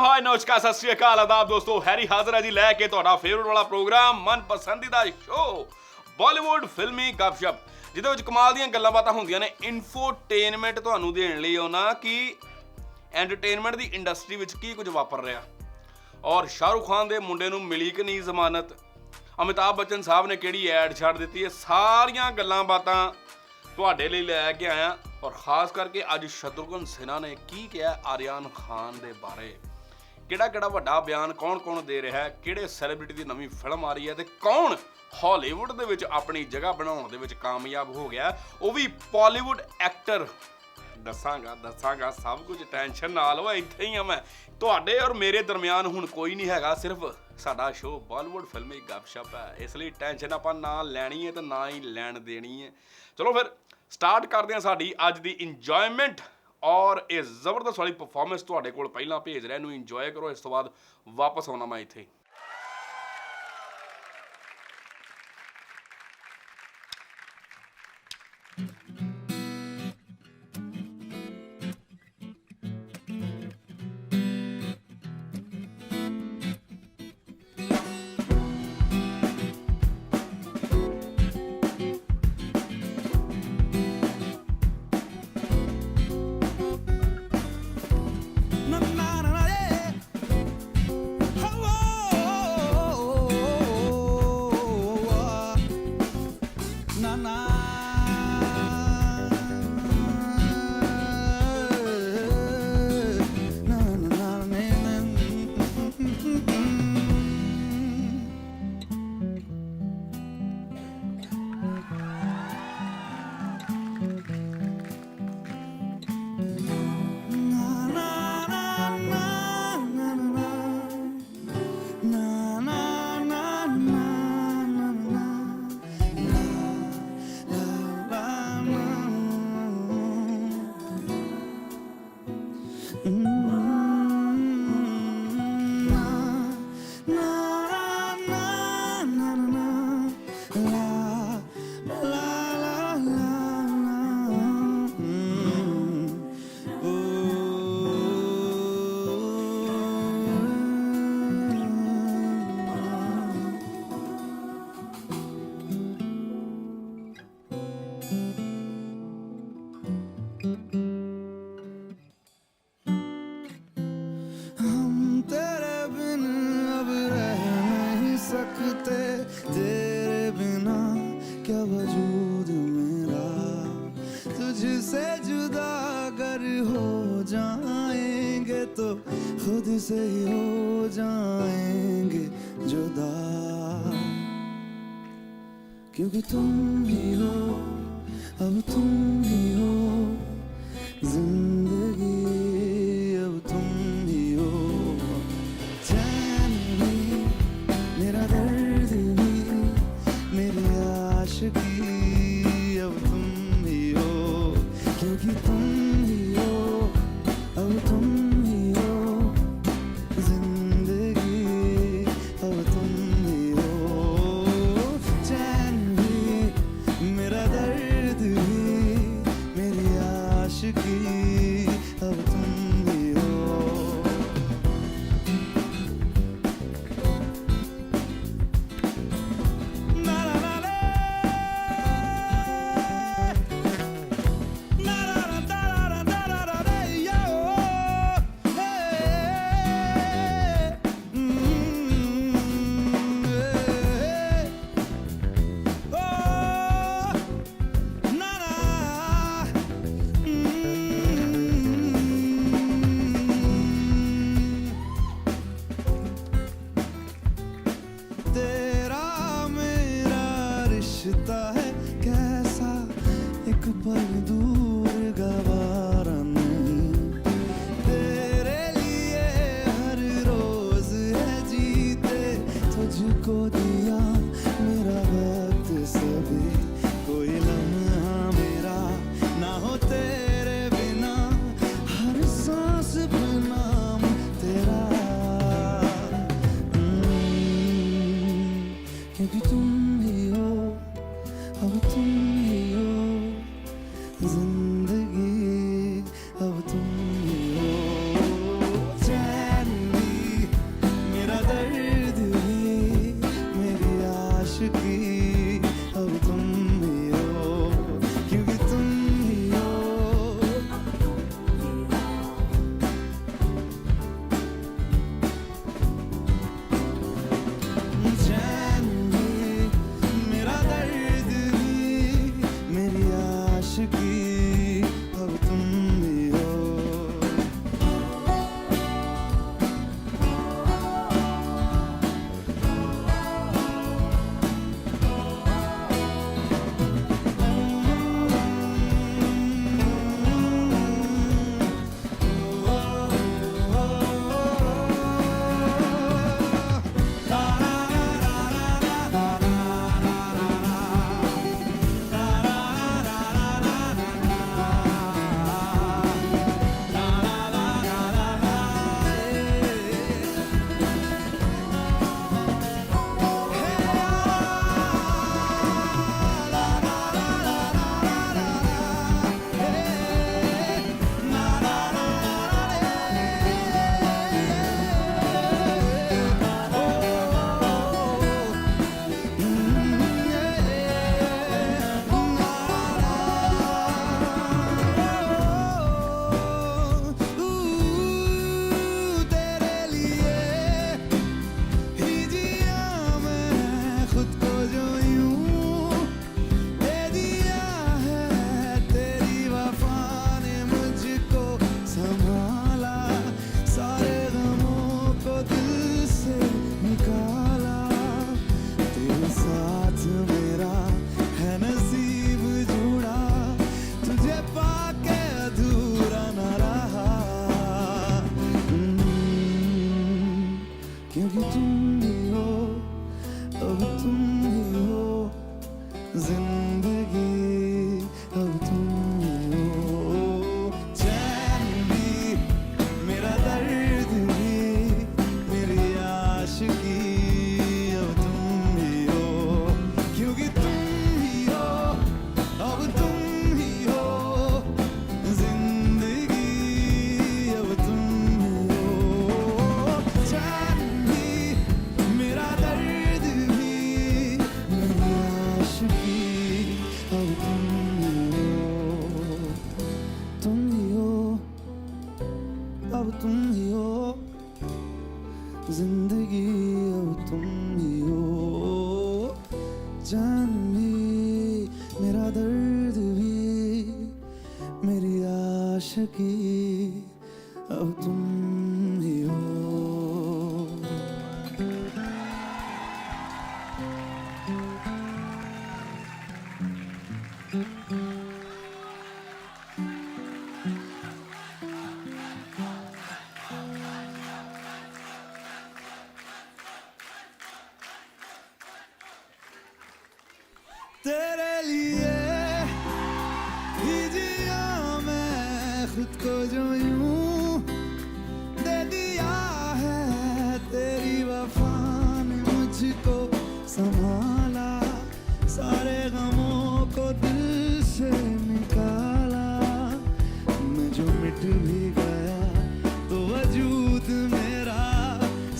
हाय नमस्कार सत श्री अकाल आदाब दोस्तों हैरी हाजिर है जी लैके ਤੁਹਾਡਾ ਫੇਵਰਟ ਵਾਲਾ ਪ੍ਰੋਗਰਾਮ ਮਨ ਪਸੰਦੀਦਾ ਸ਼ੋ ਬਾਲੀਵੁੱਡ ਫਿਲਮੀ ਗੱਪਸ਼ਪ ਜਿਹਦੇ ਵਿੱਚ ਕਮਾਲ ਦੀਆਂ ਗੱਲਾਂ ਬਾਤਾਂ ਹੁੰਦੀਆਂ ਨੇ ਇਨਫੋਟੇਨਮੈਂਟ ਤੁਹਾਨੂੰ ਦੇਣ ਲਈ ਉਹਨਾਂ ਕਿ ਐਂਟਰਟੇਨਮੈਂਟ ਦੀ ਇੰਡਸਟਰੀ ਵਿੱਚ ਕੀ ਕੁਝ ਵਾਪਰ ਰਿਹਾ ਔਰ ਸ਼ਾਹਰੁਖ ਖਾਨ ਦੇ ਮੁੰਡੇ ਨੂੰ ਮਿਲੀ ਕਿ ਨਹੀਂ ਜ਼ਮਾਨਤ ਅਮਿਤਾਭ ਬੱਚਨ ਸਾਹਿਬ ਨੇ ਕਿਹੜੀ ਐਡ ਛੱਡ ਦਿੱਤੀ ਇਹ ਸਾਰੀਆਂ ਗੱਲਾਂ ਬਾਤਾਂ ਤੁਹਾਡੇ ਲਈ ਲੈ ਕੇ ਆਇਆ और खास करके अज शत्रुघ्न सिन्हा ने की कहा आर्यन खान के बारे किहड़ा वड्डा बयान कौन कौन दे रहा है किहड़े सैलीब्रिटी की नवी फिल्म आ रही है तो कौन हॉलीवुड दे विच अपनी जगह बनाउण दे विच कामयाब हो गया वो भी बॉलीवुड एक्टर दसांगा सब कुछ टेंशन ना लो इत्थे ही हाँ मैं तुहाडे और मेरे दरम्यान हुण कोई नहीं हैगा सिर्फ साडा शो बॉलीवुड फिल्मी गपशप है इसलिए टेंशन आपां ना लैनी है तो ना ही लैण देनी है। चलो फिर स्टार्ट करते हैं साडी अज दी इंजॉयमेंट और ये जबरदस्त वाली परफॉर्मेंस तुहाडे कोल पहलां भेज रहा इनू इंजॉय करो इस तो बाद वापस आउणा मैं इत्थे। तेरे बिना क्या वजूद मेरा तुझसे जुदा अगर हो जाएंगे तो खुद से ही हो जाएंगे जुदा क्योंकि तुम ही हो अब तुम ही हो जिंदगी अब तुम ही हो चैन भी मेरा दर्द भी मेरी आशिकी अब तुम ही हो क्योंकि तुम ही हो अब तुम ही हो जिंदगी अब तुम ही हो चैन भी मेरा दर्द भी मेरी आशिकी अब तुम ही हो। तेरा मेरा रिश्ता है कैसा एक पल दूर गवारा नहीं तेरे लिए हर रोज है जीते तुझको दिया मेरा वक्त सभी कोई लम्हा मेरा ना हो तेरे बिना हर सांस नाम तेरा क्योंकि तुम ही हो अब तुम ही हो जिंदगी अब तुम ही हो चैन चैन भी मेरा दर्द भी मेरी आशिकी अब तुम ही हो तेरे लिए ही जिया मैं खुद को जो यूं दे दिया है तेरी वफा ने मुझको संभाला सारे गमों को दिल से निकाला तेरे साथ मेरा है नसीब जुड़ा तुझे पाके अधूरा न रहा क्योंकि तुम ही हो अब तुम ही हो जिंदगी अब तुम ही हो चैन भी मेरा दर्द भी मेरी आशिकी अब तुम ही हो क्योंकि तुम ही हो अब तुम ही हो जिंदगी अब तुम ही हो चैन भी मेरा दर्द भी मेरी आशिकी अब तुम ही हो अब तुम ही हो जिंदगी अब तुम ही हो जान भी मेरा दर्द भी मेरी आशिकी अब तुम ही हो तेरे लिए ही जिया मैं खुद को जो यूं दे दिया है तेरी वफा ने मुझको संभाला सारे गमों को दिल से निकाला मैं जो मिट भी गया तो वजूद मेरा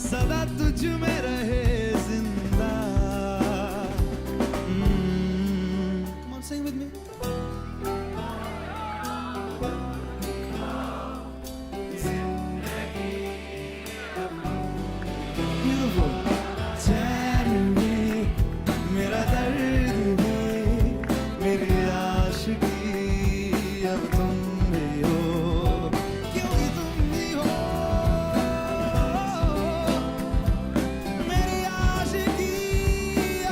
सदा तुझ में रहे जिंदा Come on, sing with me. Beautiful. चैन भी मेरा दर्द भी मेरी आशिकी अब तुम ही हो क्योंकि तुम ही हो मेरी आशिकी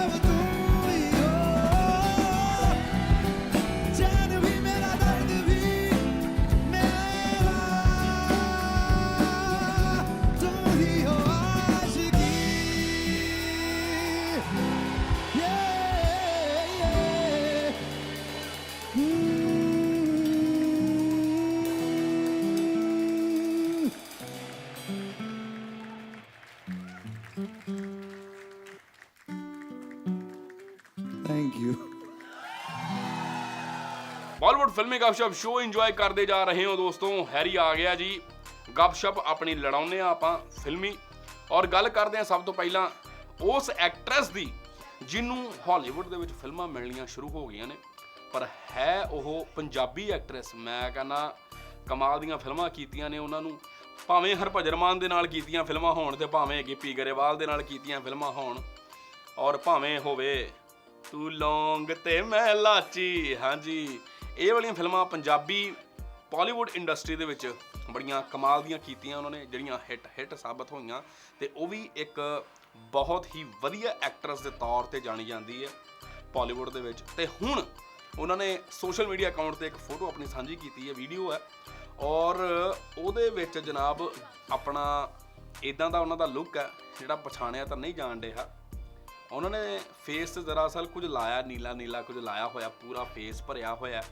अब तुम ही हो चैन भी मेरा दर्द भी मेरा तुम ही हो आशिकी Thank you. बॉलीवुड फिल्मी गपशप शो ਇੰਜੋਏ ਕਰਦੇ ਜਾ ਰਹੇ ਹੋ ਦੋਸਤੋ ਹੈਰੀ ਆ ਗਿਆ ਜੀ ਗਪਸ਼ਪ ਆਪਣੀ ਲੜਾਉਂਦੇ ਆ ਆਪਾਂ ਫਿਲਮੀ ਔਰ ਗੱਲ ਕਰਦੇ ਆ ਸਭ ਤੋਂ ਪਹਿਲਾਂ ਉਸ ਐਕਟਰੈਸ ਦੀ ਜਿਹਨੂੰ ਹਾਲੀਵੁੱਡ ਦੇ ਵਿੱਚ ਫਿਲਮਾਂ ਮਿਲਣੀਆਂ ਸ਼ੁਰੂ ਹੋ ਗਈਆਂ ਨੇ ਪਰ ਹੈ ਉਹ ਪੰਜਾਬੀ ਐਕਟਰੈਸ ਮੈਂ ਕਹਿੰਦਾ ਕਮਾਲ ਦੀਆਂ ਫਿਲਮਾਂ ਕੀਤੀਆਂ ਨੇ ਉਹਨਾਂ ਨੂੰ ਭਾਵੇਂ ਹਰਭਜਨ ਮਾਨ ਦੇ ਨਾਲ ਕੀਤੀਆਂ ਫਿਲਮਾਂ ਹੋਣ ਤੇ ਭਾਵੇਂ ਗਿੱਪੀ ਗਰੇਵਾਲ ਦੇ ਨਾਲ ਕੀਤੀਆਂ ਫਿਲਮਾਂ ਹੋਣ ਔਰ ਭਾਵੇਂ ਹੋਵੇ ਤੂੰ ਲੌਂਗ ਤੇ ਮੈਂ ਲਾਚੀ। ਹਾਂਜੀ, ਇਹ ਵਾਲੀਆਂ ਫਿਲਮਾਂ ਪੰਜਾਬੀ ਬਾਲੀਵੁੱਡ ਇੰਡਸਟਰੀ ਦੇ ਵਿੱਚ ਬੜੀਆਂ ਕਮਾਲ ਦੀਆਂ ਕੀਤੀਆਂ ਉਹਨਾਂ ਨੇ, ਜਿਹੜੀਆਂ ਹਿੱਟ ਸਾਬਤ ਹੋਈਆਂ, ਤੇ ਉਹ ਵੀ ਇੱਕ ਬਹੁਤ ਹੀ ਵਧੀਆ ਐਕਟਰਸ ਦੇ ਤੌਰ ਤੇ ਜਾਣੀ ਜਾਂਦੀ ਹੈ ਬਾਲੀਵੁੱਡ ਦੇ ਵਿੱਚ। ਤੇ ਹੁਣ ਉਹਨਾਂ ਨੇ ਸੋਸ਼ਲ ਮੀਡੀਆ ਅਕਾਊਂਟ ਤੇ ਇੱਕ ਫੋਟੋ ਆਪਣੀ ਸਾਂਝੀ ਕੀਤੀ ਹੈ, ਵੀਡੀਓ ਹੈ, ਔਰ ਉਹਦੇ ਵਿੱਚ ਜਨਾਬ ਆਪਣਾ ਇਦਾਂ ਦਾ ਉਹਨਾਂ ਦਾ ਲੁੱਕ ਹੈ ਜਿਹੜਾ ਪਛਾਣਿਆ ਤਾਂ ਨਹੀਂ ਜਾਣ ਡਿਆ। ਉਹਨਾਂ ਨੇ ਫੇਸ ਤੇ ਦਰਅਸਲ ਕੁਝ ਲਾਇਆ, ਨੀਲਾ ਕੁਝ ਲਾਇਆ ਹੋਇਆ, ਪੂਰਾ ਫੇਸ ਭਰਿਆ ਹੋਇਆ,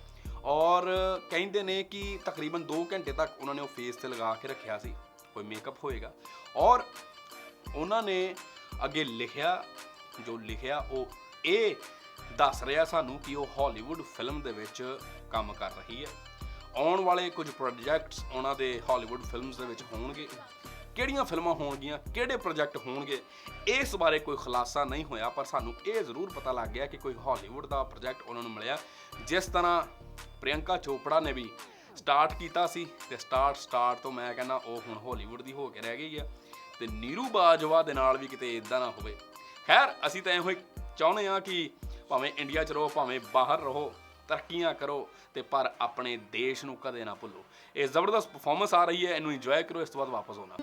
ਔਰ ਕਹਿੰਦੇ ਨੇ ਕਿ ਤਕਰੀਬਨ 2 ਘੰਟੇ ਤੱਕ ਉਹਨਾਂ ਨੇ ਉਹ ਫੇਸ ਤੇ ਲਗਾ ਕੇ ਰੱਖਿਆ ਸੀ, ਕੋਈ ਮੇਕਅਪ ਹੋਏਗਾ। ਔਰ ਉਹਨਾਂ ਨੇ ਅੱਗੇ ਲਿਖਿਆ, ਜੋ ਲਿਖਿਆ ਉਹ ਇਹ ਦੱਸ ਰਿਹਾ ਸਾਨੂੰ ਕਿ ਉਹ ਹਾਲੀਵੁੱਡ ਫਿਲਮ ਦੇ ਵਿੱਚ ਕੰਮ ਕਰ ਰਹੀ ਹੈ। ਆਉਣ ਵਾਲੇ ਕੁਝ ਪ੍ਰੋਜੈਕਟਸ ਉਹਨਾਂ ਦੇ ਹਾਲੀਵੁੱਡ ਫਿਲਮਸ ਦੇ ਵਿੱਚ ਹੋਣਗੇ। ਕਿਹੜੀਆਂ ਫਿਲਮਾਂ ਹੋਣਗੀਆਂ, ਕਿਹੜੇ ਪ੍ਰੋਜੈਕਟ ਹੋਣਗੇ, ਇਸ ਬਾਰੇ ਕੋਈ ਖੁਲਾਸਾ ਨਹੀਂ ਹੋਇਆ, ਪਰ ਸਾਨੂੰ ਇਹ ਜ਼ਰੂਰ ਪਤਾ ਲੱਗ ਗਿਆ ਕਿ ਕੋਈ ਹਾਲੀਵੁੱਡ ਦਾ ਪ੍ਰੋਜੈਕਟ ਉਹਨਾਂ ਨੂੰ ਮਿਲਿਆ। ਜਿਸ ਤਰ੍ਹਾਂ ਪ੍ਰਿਯੰਕਾ ਚੋਪੜਾ ਨੇ ਵੀ ਸਟਾਰਟ ਕੀਤਾ ਸੀ, ਤੇ ਸਟਾਰਟ ਤੋਂ ਮੈਂ ਕਹਿੰਦਾ ਉਹ ਹੁਣ ਹਾਲੀਵੁੱਡ ਦੀ ਹੋ ਕੇ ਰਹਿ ਗਈ ਆ, ਤੇ ਨੀਰੂ ਬਾਜਵਾ ਦੇ ਨਾਲ ਵੀ ਕਿਤੇ ਇਦਾਂ ਨਾ ਹੋਵੇ। ਖੈਰ, ਅਸੀਂ ਤਾਂ ਇਹੋ ਹੀ ਚਾਹੁੰਦੇ ਹਾਂ ਕਿ ਭਾਵੇਂ ਇੰਡੀਆ 'ਚ ਰਹੋ, ਭਾਵੇਂ ਬਾਹਰ ਰਹੋ, ਤਰੱਕੀਆਂ ਕਰੋ, ਤੇ ਪਰ ਆਪਣੇ ਦੇਸ਼ ਨੂੰ ਕਦੇ ਨਾ ਭੁੱਲੋ। ਇਹ ਜ਼ਬਰਦਸਤ ਪਰਫਾਰਮੈਂਸ ਆ ਰਹੀ ਹੈ, ਇਹਨੂੰ ਇੰਜੋਏ ਕਰੋ, ਇਸ ਤੋਂ ਬਾਅਦ ਵਾਪਸ ਆਉਣਾ।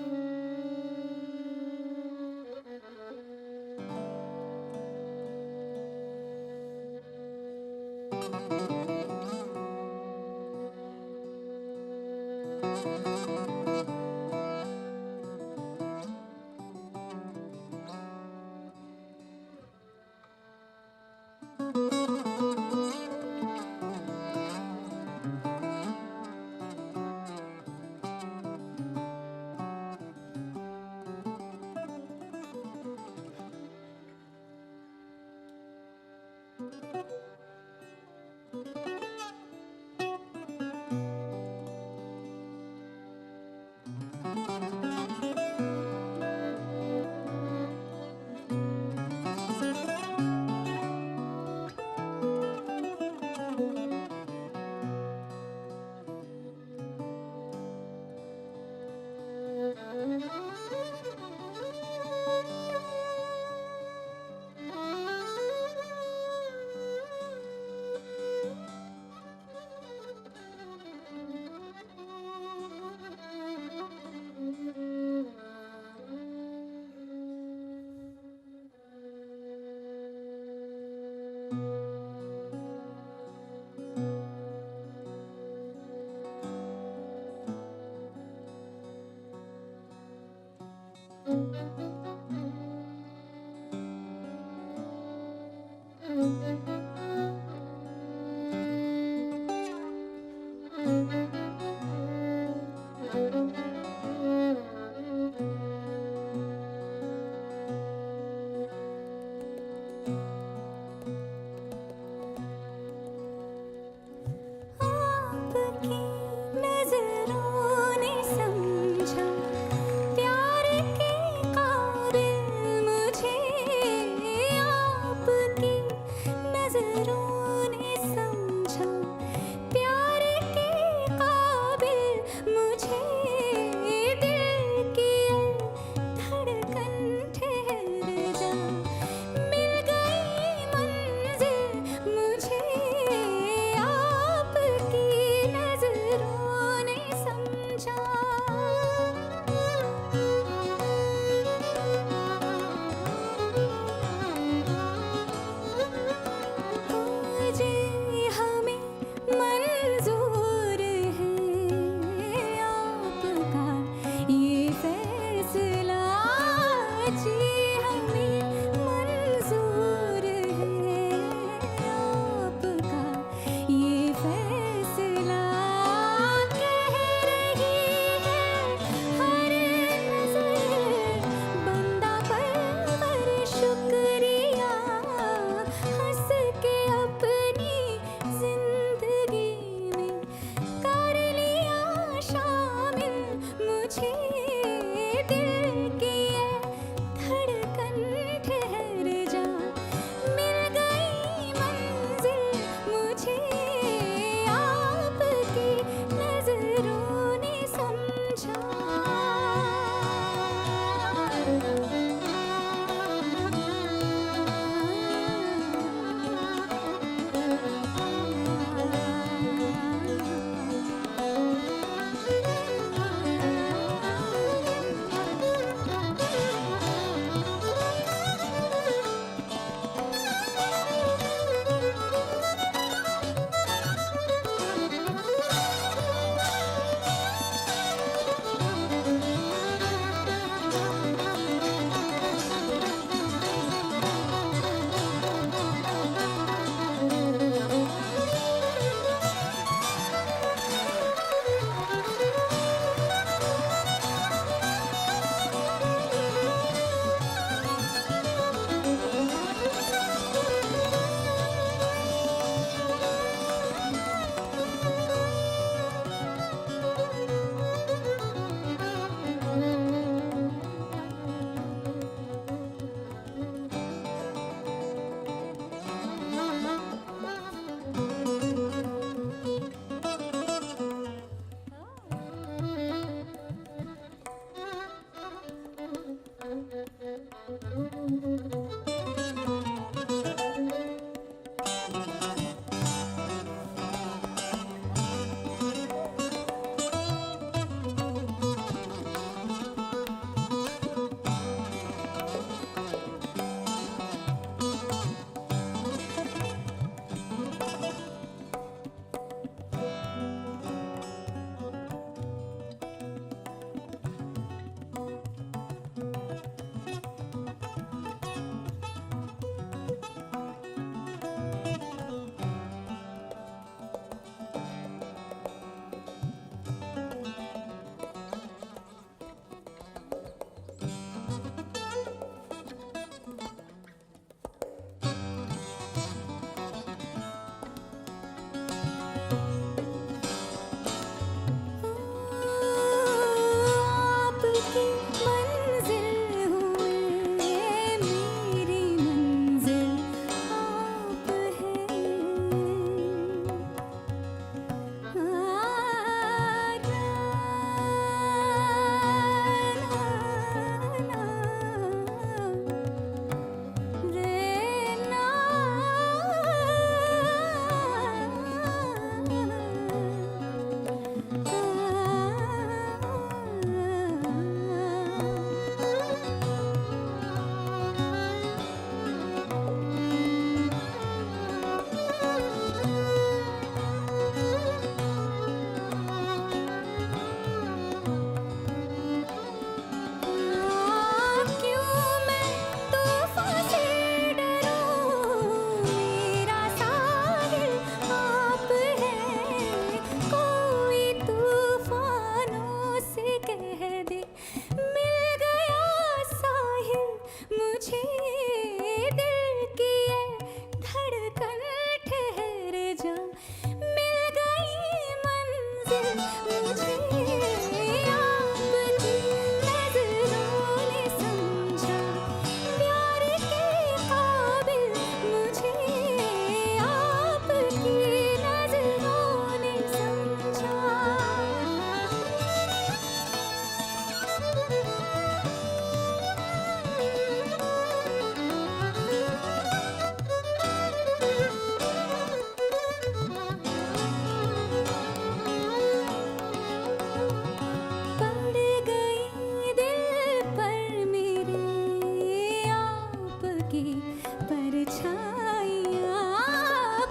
परछाइयाँ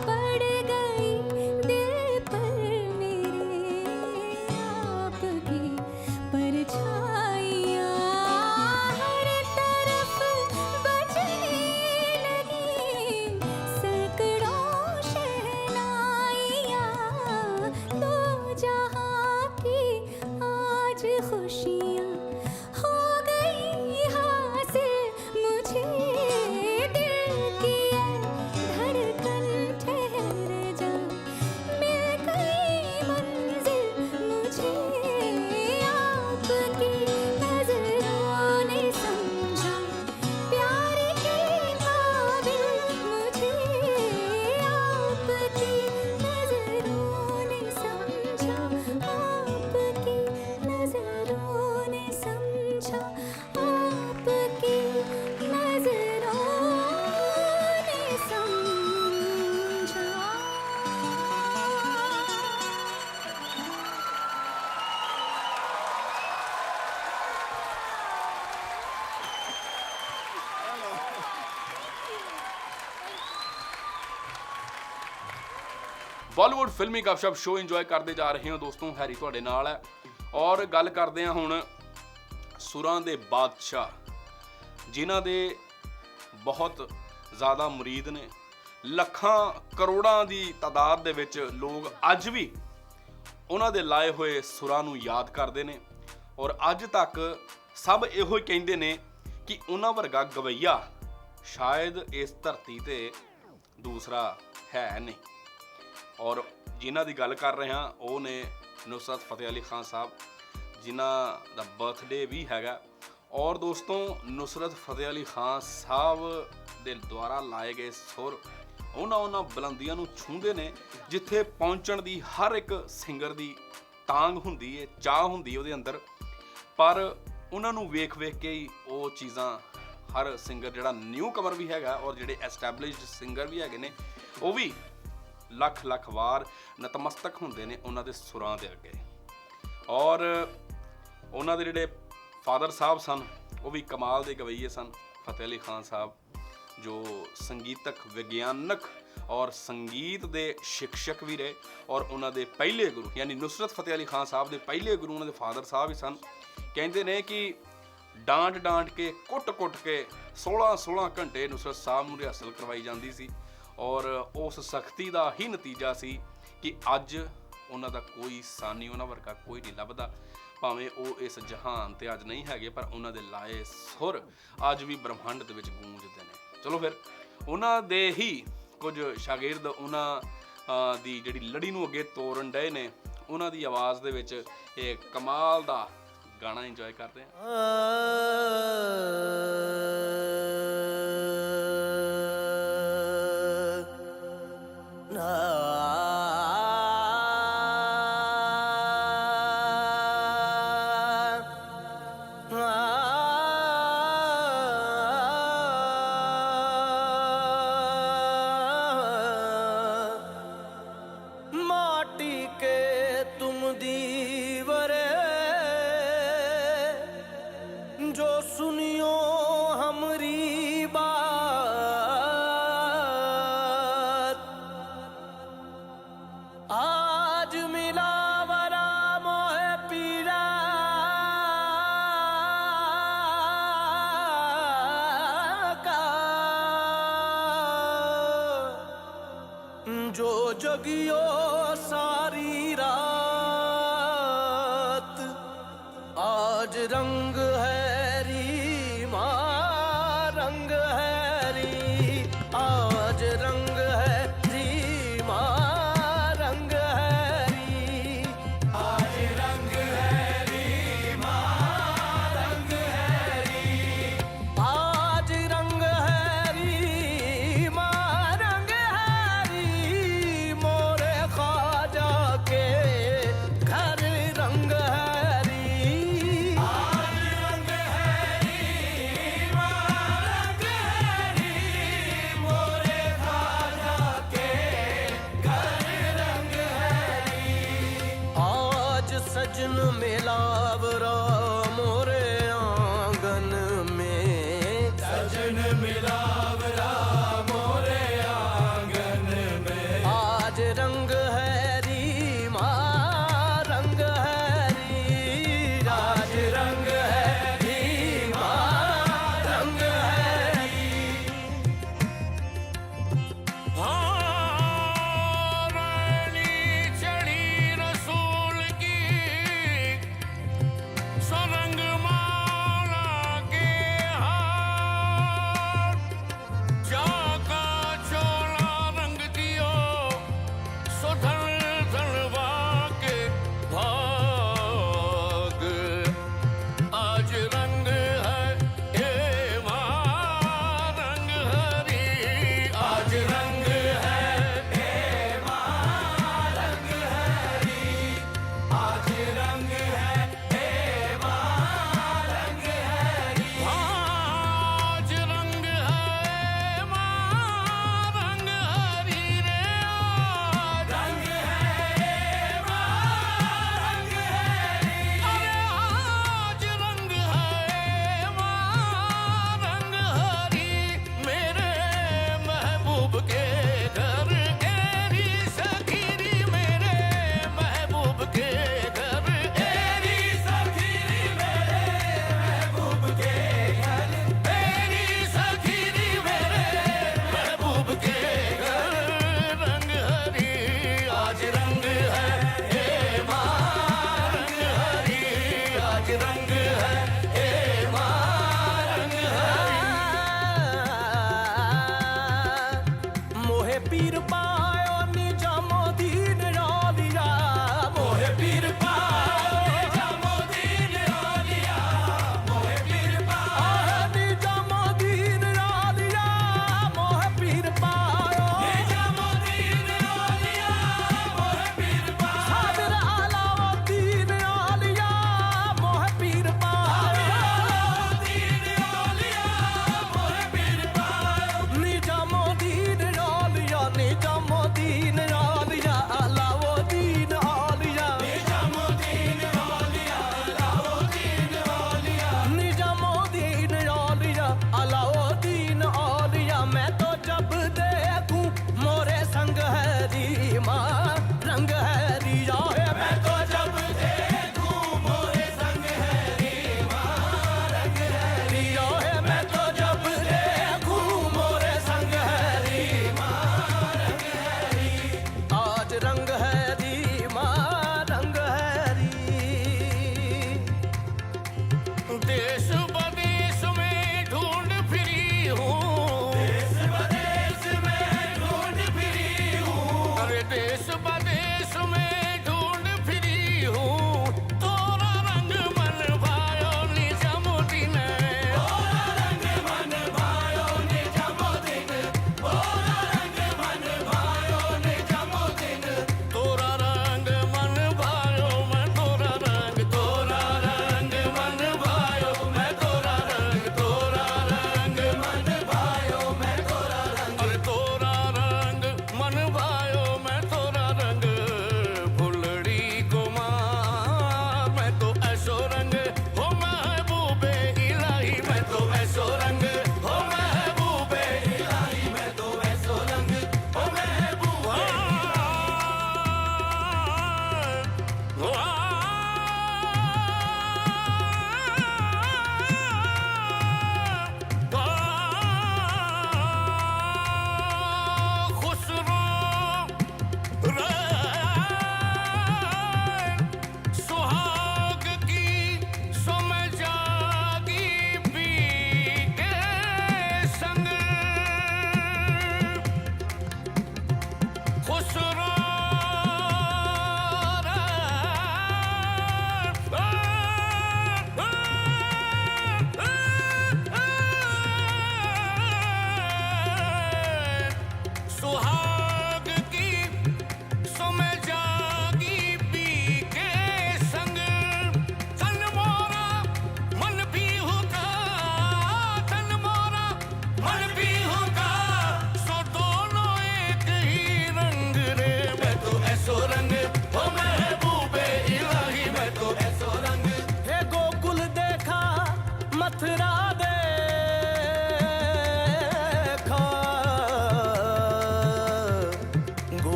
पड़ गई दिल पर मेरे, आपकी परछाइयाँ हर तरफ बजने लगी, सैकड़ों शहनाइयाँ, दो जहाँ की आज खुशियाँ हो गई हासिल मुझे, दिल की धड़कन ठहर जा, मिल गई मंजिल मुझे, आपकी नजरों ने समझा प्यार के काबिल मुझे, आपकी नजरों ने समझा, आपकी नजरों ने समझा, आपकी नजरों ने समझा। ਬਾਲੀਵੁੱਡ ਫਿਲਮੀ ਗੱਪਸ਼ਪ ਸ਼ੋਅ ਇੰਜੋਏ ਕਰਦੇ ਜਾ ਰਹੇ ਹੋ ਦੋਸਤੋ, ਹੈਰੀ ਤੁਹਾਡੇ ਨਾਲ ਹੈ ਔਰ ਗੱਲ ਕਰਦੇ ਹਾਂ ਹੁਣ ਸੁਰਾਂ ਦੇ ਬਾਦਸ਼ਾਹ, ਜਿਨ੍ਹਾਂ ਦੇ ਬਹੁਤ ਜ਼ਿਆਦਾ ਮੁਰੀਦ ਨੇ, ਲੱਖਾਂ ਕਰੋੜਾਂ ਦੀ ਤਾਦਾਦ ਦੇ ਵਿੱਚ ਲੋਕ ਅੱਜ ਵੀ ਉਹਨਾਂ ਦੇ ਲਾਏ ਹੋਏ ਸੁਰਾਂ ਨੂੰ ਯਾਦ ਕਰਦੇ ਨੇ ਔਰ ਅੱਜ ਤੱਕ ਸਭ ਇਹੋ ਹੀ ਕਹਿੰਦੇ ਨੇ ਕਿ ਉਹਨਾਂ ਵਰਗਾ ਗਵਈਆ ਸ਼ਾਇਦ ਇਸ ਧਰਤੀ ਤੇ ਦੂਸਰਾ ਹੈ ਨਹੀਂ। ਔਰ ਜਿਨ੍ਹਾਂ ਦੀ ਗੱਲ ਕਰ ਰਹੇ ਹਾਂ ਉਹ ਨੇ ਨੁਸਰਤ ਫਤਿਹ ਅਲੀ ਖਾਨ ਸਾਹਿਬ, ਜਿਨ੍ਹਾਂ ਦਾ ਬਰਥਡੇ ਵੀ ਹੈਗਾ। ਔਰ ਦੋਸਤੋ ਨੁਸਰਤ ਫਤਿਹ ਅਲੀ ਖਾਨ ਸਾਹਿਬ ਦੇ ਦੁਆਰਾ ਲਾਏ ਗਏ ਸੁਰ ਉਹਨਾਂ ਬੁਲੰਦੀਆਂ ਨੂੰ ਛੂੰਹਦੇ ਨੇ ਜਿੱਥੇ ਪਹੁੰਚਣ ਦੀ ਹਰ ਇੱਕ ਸਿੰਗਰ ਦੀ ਤਾਂਘ ਹੁੰਦੀ ਹੈ, ਚਾਹ ਹੁੰਦੀ ਹੈ ਉਹਦੇ ਅੰਦਰ, ਪਰ ਉਹਨਾਂ ਨੂੰ ਵੇਖ ਕੇ ਹੀ ਉਹ ਚੀਜ਼ਾਂ ਹਰ ਸਿੰਗਰ ਜਿਹੜਾ ਨਿਊ ਕਮਰ ਵੀ ਹੈਗਾ ਔਰ ਜਿਹੜੇ ਐਸਟੈਬਲਿਸ਼ਡ ਸਿੰਗਰ ਵੀ ਹੈਗੇ ਨੇ ਉਹ ਵੀ ਲੱਖ ਵਾਰ ਨਤਮਸਤਕ ਹੁੰਦੇ ਨੇ ਉਹਨਾਂ ਦੇ ਸੁਰਾਂ ਦੇ ਅੱਗੇ। ਔਰ ਉਹਨਾਂ ਦੇ ਜਿਹੜੇ ਫਾਦਰ ਸਾਹਿਬ ਸਨ ਉਹ ਵੀ ਕਮਾਲ ਦੇ ਗਵਈਏ ਸਨ, ਫਤਿਹ ਅਲੀ ਖਾਨ ਸਾਹਿਬ ਜੋ ਸੰਗੀਤਕ ਵਿਗਿਆਨਕ ਔਰ ਸੰਗੀਤ ਦੇ ਸਿੱਖਸ਼ਕ ਵੀ ਰਹੇ ਔਰ ਉਹਨਾਂ ਦੇ ਪਹਿਲੇ ਗੁਰੂ ਯਾਨੀ ਨੁਸਰਤ ਫਤਿਹ ਅਲੀ ਖਾਨ ਸਾਹਿਬ ਦੇ ਪਹਿਲੇ ਗੁਰੂ ਉਹਨਾਂ ਦੇ ਫਾਦਰ ਸਾਹਿਬ ਹੀ ਸਨ। ਕਹਿੰਦੇ ਨੇ ਕਿ ਡਾਂਟ ਕੇ ਕੁੱਟ ਕੇ 16 ਘੰਟੇ ਨੁਸਰਤ ਸਾਹਿਬ ਨੂੰ ਰਿਹਰਸਲ ਕਰਵਾਈ ਜਾਂਦੀ ਸੀ ਔਰ ਉਸ ਸਖਤੀ ਦਾ ਹੀ ਨਤੀਜਾ ਸੀ ਕਿ ਅੱਜ ਉਹਨਾਂ ਦਾ ਕੋਈ ਸਾਨੀ ਉਹਨਾਂ ਵਰਗਾ ਕੋਈ ਨਹੀਂ ਲੱਭਦਾ, ਭਾਵੇਂ ਉਹ ਇਸ ਜਹਾਨ ਤੇ ਅੱਜ ਨਹੀਂ ਹੈਗੇ ਪਰ ਉਹਨਾਂ ਦੇ ਲਾਏ ਸੁਰ ਅੱਜ ਵੀ ਬ੍ਰਹਮੰਡ ਦੇ ਵਿੱਚ ਗੂੰਜਦੇ ਨੇ। ਚਲੋ ਫਿਰ ਉਹਨਾਂ ਦੇ ਹੀ ਕੁਝ ਸ਼ਾਗਿਰਦ ਉਹਨਾਂ ਦੀ ਜਿਹੜੀ ਲੜੀ ਨੂੰ ਅੱਗੇ ਤੋਰਨ ਡਏ ਨੇ, ਉਹਨਾਂ ਦੀ ਆਵਾਜ਼ ਦੇ ਵਿੱਚ ਇਹ ਕਮਾਲ ਦਾ ਗਾਣਾ ਇੰਜੋਏ ਕਰਦੇ ਹਾਂ। माटी के तुम दीवरे जो सुनियो हमरी बात, आज मिलावरा मोहे पीरा का, जो जगियो सारी रात, आज रंग है रीमा रंग है री, आज रंग है रीमा रंग है री, आज रंग है रीमा रंग है री, आज रंग है रीमा रंग है री, मोरे ख्वाजा के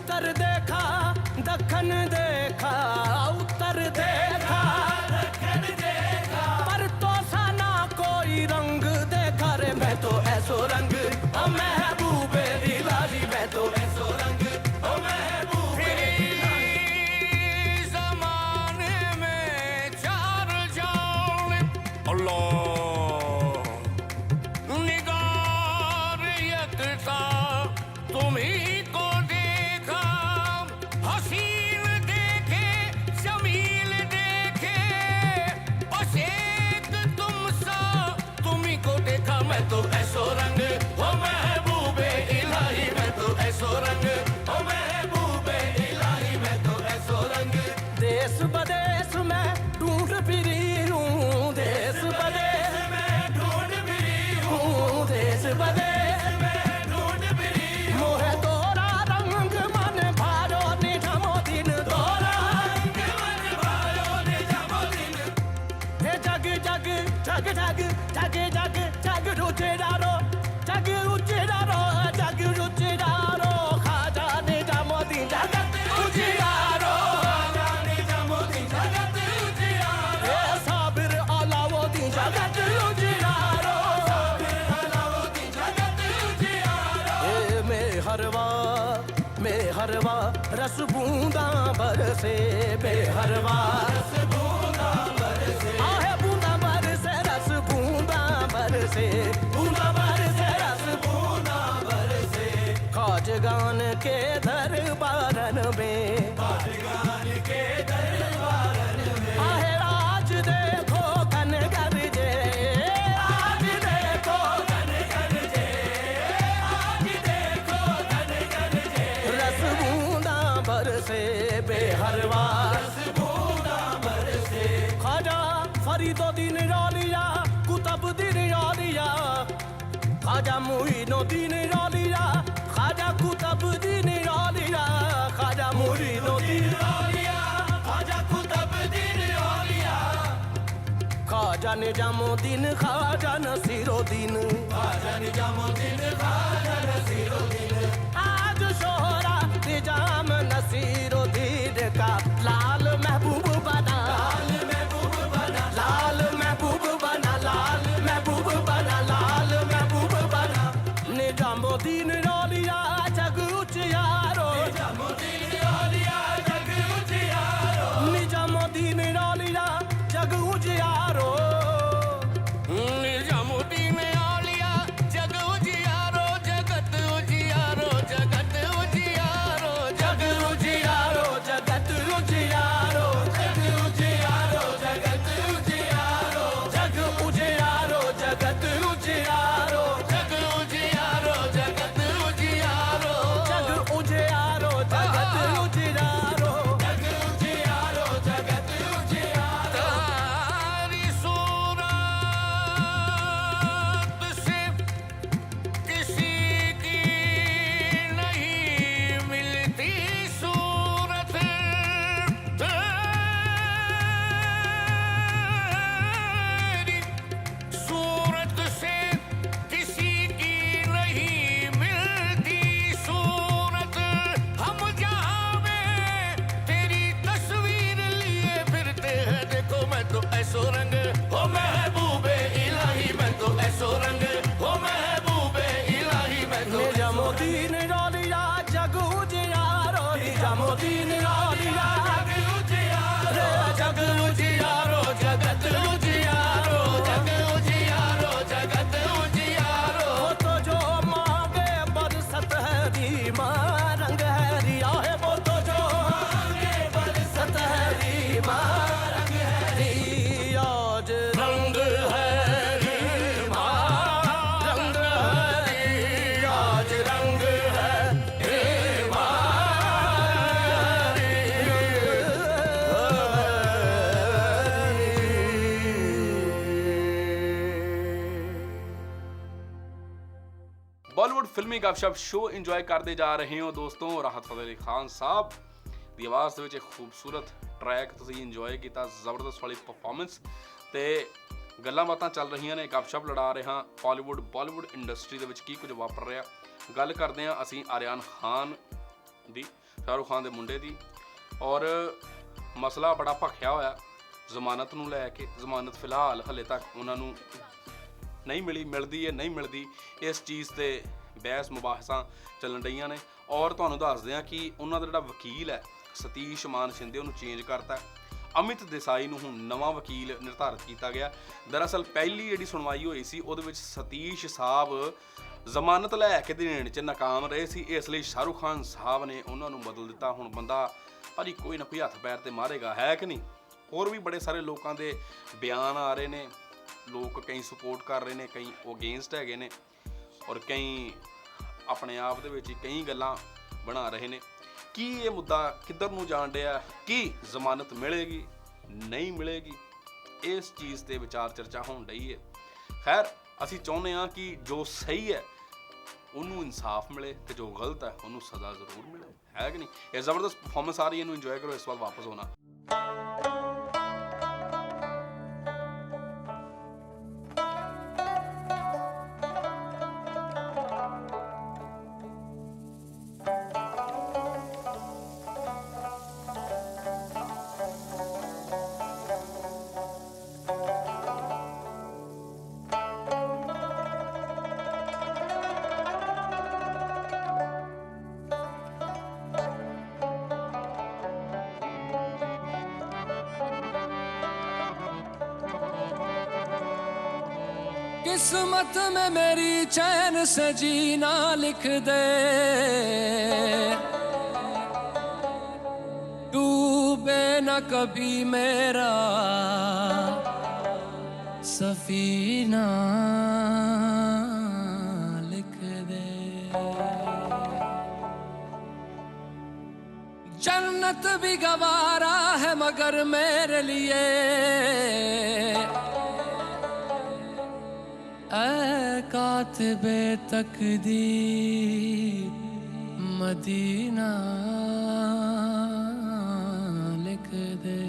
उत्तर देखा दखन देखा उत्तर देखा दखन देखा पर तो सा ना कोई रंग देखा रे मैं तो ऐसो रंग ओ महबूबे इलाही मैं तो ऐसो रंग ओ महबूबे इलाही ज़माने में चार जान अल्लाह निगार यकता तुम्ही को देखा हसीन देखे जमील देखे बस एक तुम सा तुम्ही को देखा मैं तो ऐसो रंग ओ महबूबे इलाही मैं तो ऐसो रंग ओ महबूबे इलाही मैं तो ऐसो रंग देश बदेश में ढूंढ फिरी हूँ देश बदेश में ढूंढ फिरी हूँ देश बदेश में ढूंढ फिरी मोहे तोरा रंग मन भारो निठमो दिन तोरा रंग मन भारो निठमो दिन हे जग जग जग जग जग जग जग रुचिरारो जग रुचिरारो जग रुचिरारो खाजा निठमो दिन जगत रुचिरारो खाजा निठमो दिन जगत रुचिरारो हे साबिर अलाउद्दीन जगत रुचिरारो साबिर अलाउद्दीन जगत रुचिरारो हे मेहरवा रस बूंदा बरसे बेहरवा रस बूंदा बरसे आहे बूंदा बरसे रस बूंदा बरसे बूंदा बरसे रस बूंदा बरसे खाजगान के दरबारन में खाजगान के दरबारन में आहे राज देखो कन गरजे आज देखो कन गरजे आज देखो कन गरजे रस बूंदा बरसे बेहरवा रस बूंदा बरसे खाजा फरीदुद्दीन रौलिया कुतुबुद्दीन रौलिया खाजा मुईनुद्दीन रौलिया खाजा कुतुबुद्दीन रौलिया खाजा मुईनुद्दीन रौलिया खाजा कुतुबुद्दीन रौलिया खाजा निजामुद्दीन खाजा नसीरुद्दीन खाजा निजामुद्दीन खाजा नसीरुद्दीन आज शोहरा निजाम नसीरुद्दीन का लाल महबूब बना लाल महबूब बना लाल महबूब बना लाल महबूब बना लाल महबूब बना निजामुद्दीन रौलिया जग उजियारो निजामुद्दीन रौलिया जग उजियारो निजामुद्दीन रौलिया जग उजियारो निजामुद्दीन रौलिया जग उजियारो जगत उजियारो जगत उजियारो जग उजियारो जगत उजियारो जग उजियारो जगत उजियारो जग उजियारो जगत उजियारो जग उजियारो जगत उजियारो जग उजियारो जगत उजियारो जग उजियारो जगत उजियारो तारी सूरत से किसी की नहीं मिलती सूरत तेरी सूरत से किसी की नहीं मिलती सूरत हम जहाँ में तेरी तस्वीर लिए फिरते हैं देखो मैं तो ऐसो रंग हो महबूबे इलाही मैं तो ऐसो रंग हो महबूबे इलाही मैं तो निजामुद्दीन रौलिया जग उजियारो निजामुद्दीन रौलिया जग उजियारो जगत उजियारो जग उजियारो जगत उजियारो वो तो जो मांगे बरसत है रीमा रंग है रिया है वो तो जो मांगे बरसत है रीमा रंग है रियाज रंग है रीमा रंग है रियाज रंग है रीमा ਬਾਲੀਵੁੱਡ ਫਿਲਮੀ ਗੱਪਸ਼ਪ ਸ਼ੋ ਇੰਜੋਏ ਕਰਦੇ ਜਾ ਰਹੇ ਹੋ ਦੋਸਤੋ। ਰਾਹਤ ਫਤਿਹ ਅਲੀ ਖਾਨ ਸਾਹਿਬ ਦੀ ਆਵਾਜ਼ ਦੇ ਵਿੱਚ ਇੱਕ ਖੂਬਸੂਰਤ ਟਰੈਕ ਤੁਸੀਂ ਇੰਜੋਏ ਕੀਤਾ, ਜ਼ਬਰਦਸਤ ਵਾਲੀ ਪਰਫਾਰਮੈਂਸ ਤੇ ਗੱਲਾਂ ਬਾਤਾਂ ਚੱਲ ਰਹੀਆਂ ਨੇ, ਗੱਪਸ਼ਪ ਲੜਾ ਰਹੇ ਹਾਂ ਬਾਲੀਵੁੱਡ ਇੰਡਸਟਰੀ ਦੇ ਵਿੱਚ ਕੀ ਕੁਝ ਵਾਪਰ ਰਿਹਾ। ਗੱਲ ਕਰਦੇ ਹਾਂ ਅਸੀਂ ਆਰਿਆਨ ਖਾਨ ਦੀ। शाहरुख खान ਦੇ ਮੁੰਡੇ ਦੀ। ਔਰ ਮਸਲਾ ਬੜਾ ਭਖਿਆ ਹੋਇਆ ਜ਼ਮਾਨਤ ਨੂੰ ਲੈ ਕੇ। ਜ਼ਮਾਨਤ ਫਿਲਹਾਲ ਹਲੇ ਤੱਕ ਉਹਨਾਂ ਨੂੰ ਨਹੀਂ ਮਿਲੀ, ਮਿਲਦੀ ਹੈ ਨਹੀਂ ਮਿਲਦੀ, ਇਸ ਚੀਜ਼ ਤੇ ਬਹਿਸ ਮੁਬਾਹਸਾਂ ਚੱਲਣ ਰਹੀਆਂ ਨੇ। ਔਰ ਤੁਹਾਨੂੰ ਦੱਸਦੇ ਹਾਂ ਕਿ ਉਹਨਾਂ ਦਾ ਜਿਹੜਾ ਵਕੀਲ ਹੈ ਸਤੀਸ਼ ਮਾਨ ਸ਼ਿੰਦੇ, ਉਹਨੂੰ ਚੇਂਜ ਕਰਤਾ। ਅਮਿਤ ਦੇਸਾਈ ਨੂੰ ਹੁਣ ਨਵਾਂ ਵਕੀਲ ਨਿਰਧਾਰਿਤ ਕੀਤਾ ਗਿਆ। ਦਰਅਸਲ ਪਹਿਲੀ ਜਿਹੜੀ ਸੁਣਵਾਈ ਹੋਈ ਸੀ ਉਹਦੇ ਵਿੱਚ ਸਤੀਸ਼ ਸਾਹਿਬ ਜ਼ਮਾਨਤ ਲੈ ਕੇ ਦੇਣ 'ਚ ਨਾਕਾਮ ਰਹੇ ਸੀ, ਇਸ ਲਈ ਸ਼ਾਹਰੁਖ ਖਾਨ ਸਾਹਿਬ ਨੇ ਉਹਨਾਂ ਨੂੰ ਬਦਲ ਦਿੱਤਾ। ਹੁਣ ਬੰਦਾ ਭਾਜੀ ਕੋਈ ਨਾ ਕੋਈ ਹੱਥ ਪੈਰ ਤੇ ਮਾਰੇਗਾ, ਹੈ ਕਿ ਨਹੀਂ। ਹੋਰ ਵੀ ਬੜੇ ਸਾਰੇ ਲੋਕਾਂ ਦੇ ਬਿਆਨ ਆ ਰਹੇ ਨੇ, ਲੋਕ ਕਈ ਸਪੋਰਟ ਕਰ ਰਹੇ ਨੇ, ਕਈ ਅਗੇਂਸਟ ਹੈਗੇ ਨੇ, ਔਰ ਕਈ ਆਪਣੇ ਆਪ ਦੇ ਵਿੱਚ ਹੀ ਕਈ ਗੱਲਾਂ ਬਣਾ ਰਹੇ ਨੇ। ਕੀ ਇਹ ਮੁੱਦਾ ਕਿੱਧਰ ਨੂੰ ਜਾਣ ਡਿਆ, ਕੀ ਜ਼ਮਾਨਤ ਮਿਲੇਗੀ ਨਹੀਂ ਮਿਲੇਗੀ, ਇਸ ਚੀਜ਼ ਤੇ ਵਿਚਾਰ ਚਰਚਾ ਹੋਣ ਡਈ ਹੈ। ਖੈਰ ਅਸੀਂ ਚਾਹੁੰਦੇ ਹਾਂ ਕਿ ਜੋ ਸਹੀ ਹੈ ਉਹਨੂੰ ਇਨਸਾਫ ਮਿਲੇ ਤੇ ਜੋ ਗਲਤ ਹੈ ਉਹਨੂੰ ਸਜ਼ਾ ਜ਼ਰੂਰ ਮਿਲੇ, ਹੈ ਕਿ ਨਹੀਂ। ਇਹ ਜ਼ਬਰਦਸਤ ਪਰਫਾਰਮੈਂਸ ਆ ਰਹੀ ਹੈ, ਇਹਨੂੰ ਇੰਜੋਏ ਕਰੋ। ਇਸ ਵਾਰ ਵਾਪਸ ਹੋਣਾ। किस्मत में मेरी चैन से जीना लिख दे, डूबे न कभी मेरा सफीना लिख दे। जन्नत भी गवारा है मगर मेरे लिए कातिबे तकदीर मदीना लिख दे।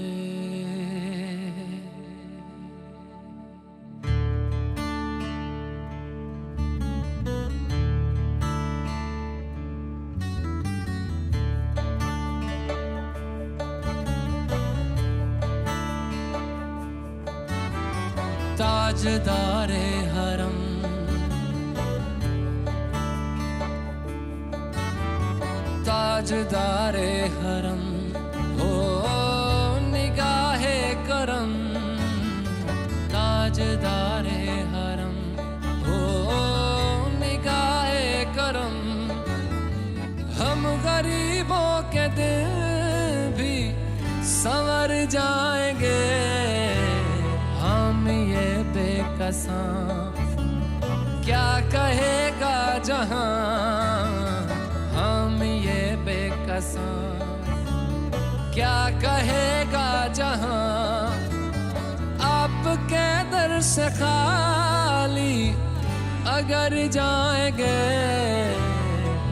ताजदारे हरम ताजदारे हरम हो निगाहे करम, ताजदारे हरम हो निगाहे करम। हम गरीबों के दिल भी संवर जाएंगे, हम ये बेकसां क्या कहेगा जहां, हम ये बेकसां क्या कहेगा जहां। आपके दर से खाली अगर जाएंगे,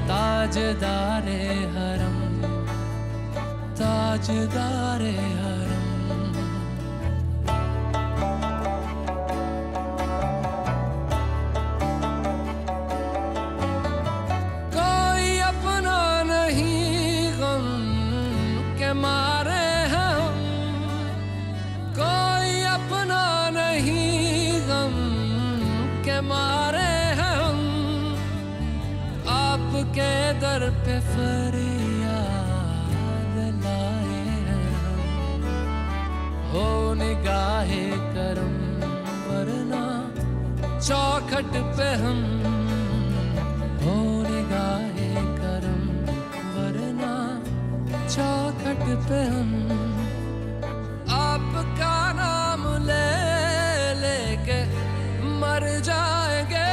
ताजदारे हरम ताजदारे हरम। मारे हैं हम, कोई अपना नहीं गम के मारे हैं हम। आपके दर पे फरियाद लाए हैं हम, हो निगाहे करम वरना चौखट पे हम, हो निगाहे करम वरना चौखट पे हम। आपका नाम ले लेके मर जाएंगे,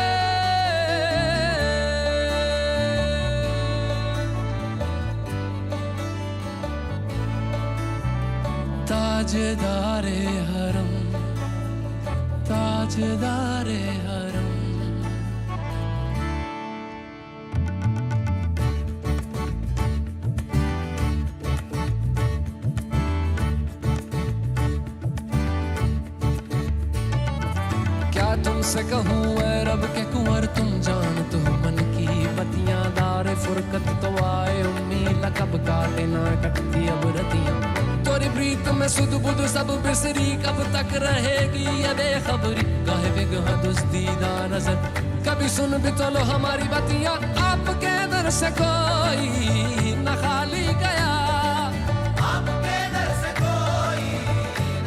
ताजदारे हरम ताजदारे हरम। तुमसे कहूँ ऐ रब के कुंवर तुम जान तो मन की बत्तियां दार फुरकत तो आए उम्मीद कब का काटे ना कटती अब रतियां तोरी प्रीत में सुध बुध सब बिसरी कब तक रहेगी ये बेखबरी गाहे बिगहा दुस्तीदा नजर कभी सुन भी तो लो हमारी बतियां आपके दर से कोई न खाली गया आपके दर से कोई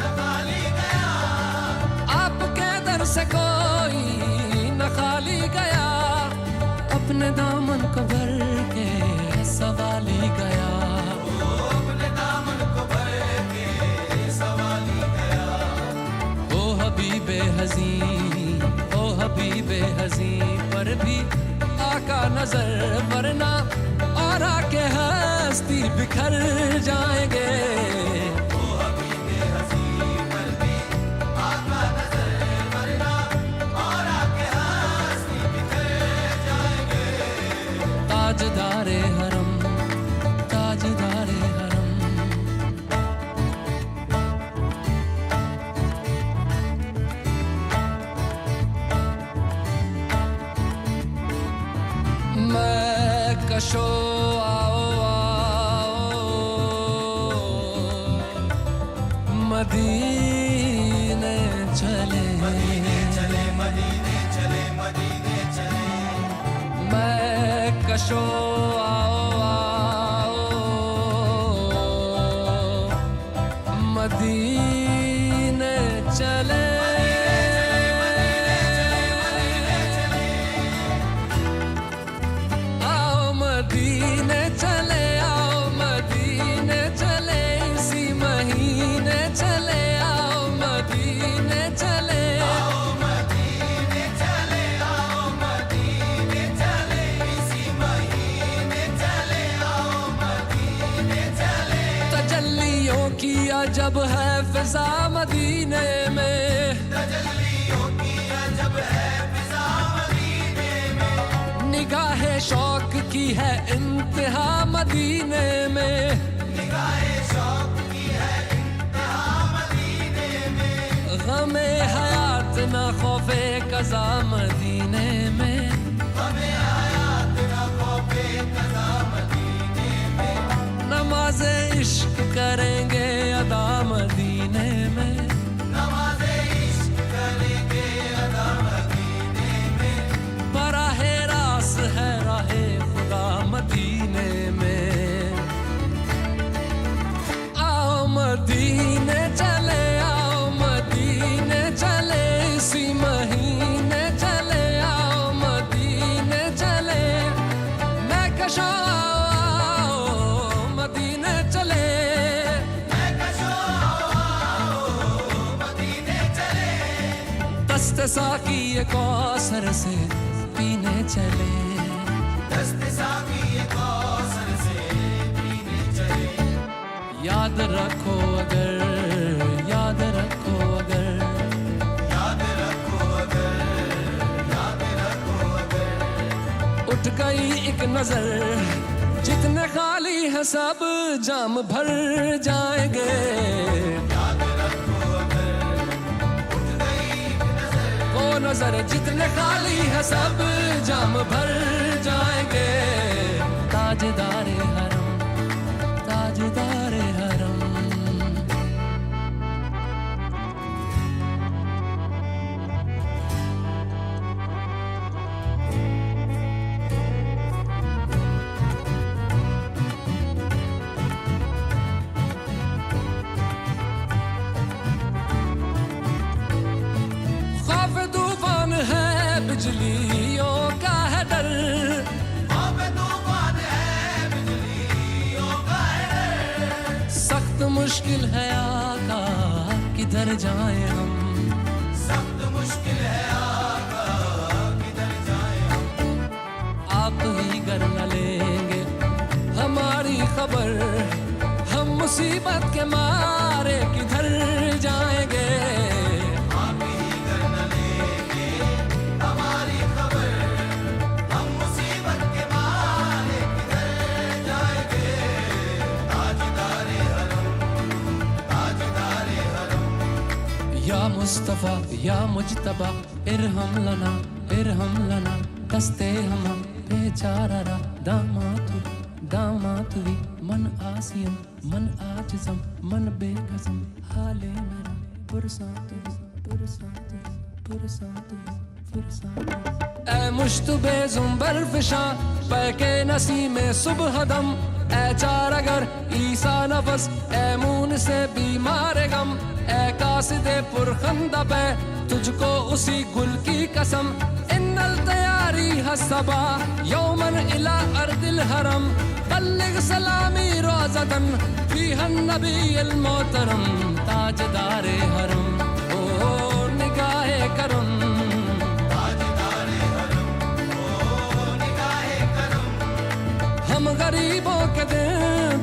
न खाली गया आपके दर से कोई न खाली गया अपने दामन को भर के सवाली गया अपने दामन को भर के सवाली गया ओ हबीबे हज़ी ओ हबीबे हज़ी पर भी आका नजर वरना और आके हस्ती बिखर जाएंगे ओ हबीबे हज़ी पर भी आका नजर वरना और आके हस्ती बिखर जाएंगे ताजदारे हरम ताजदारे हरम मैं कशो आओ आओ मदीने चले मदीने चले मदीने चले मदीने चले मैं कशो आओ आओ मदीने चले आओ मदीने चले आओ मदीने चले इसी महीने चले आओ मदीने चले आओ मदीने चले आओ मदीने चले इसी महीने चले आओ मदीने चले तजल्लियों की अजब है फिजा मदीने में तजल्लियों की अजब है फिजा मदीने में निगाहे शौक की है इंतहा मदीने में निगाहे शौक की है इंतहा मदीने में गमे हयात न खौफे कज़ा मदीने में गमे हयात न खौफे कज़ा मदीने में नमाज़े इश्क करेंगे अदा मदीने में नमाज़े इश्क करेंगे अदा मदीने में बराहे रास है राहे खुदा मदीने में आओ मदीने चले आओ मदीने चले इसी महीने चले आओ मदीने चले मैं कशो आओ मदीने चले मैं कशो आओ मदीने चले दस्ते साकी ये कौसर से पीने चले दस्ते साकी ये कौसर से पीने चले याद रखो अगर याद रखो अगर याद रखो अगर याद रखो अगर उठ गई एक नजर जितने खाली है सब जाम भर जाएंगे याद रखो अगर उठ गई एक नजर वो नजर जितने खाली है सब जाम भर जाएंगे ताजदारे हरम ताजदारे हरम खौफ तूफान है बिजलियों का है डर खौफ तूफान है बिजलियों का है डर सख्त मुश्किल है आका किधर जाएं हम सख्त मुश्किल है आका किधर जाएं हम आप ही कर न लेंगे हमारी खबर हम मुसीबत के मारे किधर जाएंगे आप ही कर न लेंगे हमारी खबर हम मुसीबत के मारे किधर जाएंगे ताजदारे हरम या मुस्तफा या मुजतबा इरहम लना दस्ते हम बेचारा दामातु दामात भी मन आसियम मन आजिज़म मन बेकसम हाले मेरा पुरसात भी पुरसात भी पुरसात भी पुरसात भी। ऐ मुश्तबे ज़ुंबर फिशा पैके नसीमे सुबह दम ऐ चार अगर ईसा नफस ऐ मून से बीमार गम ऐ कासिदे पुरखंदा पे तुझको उसी गुल की कसम इन्नल तैयारी हसबा यौमन इला अर्दिल हरम बल्लिग सलामी रोज़तन फीहन नबील मोहतरम ताजदारे हरम ओ निगाहे करम ताजदारे हरम ओ निगाहे करम। हम गरीबों के दिन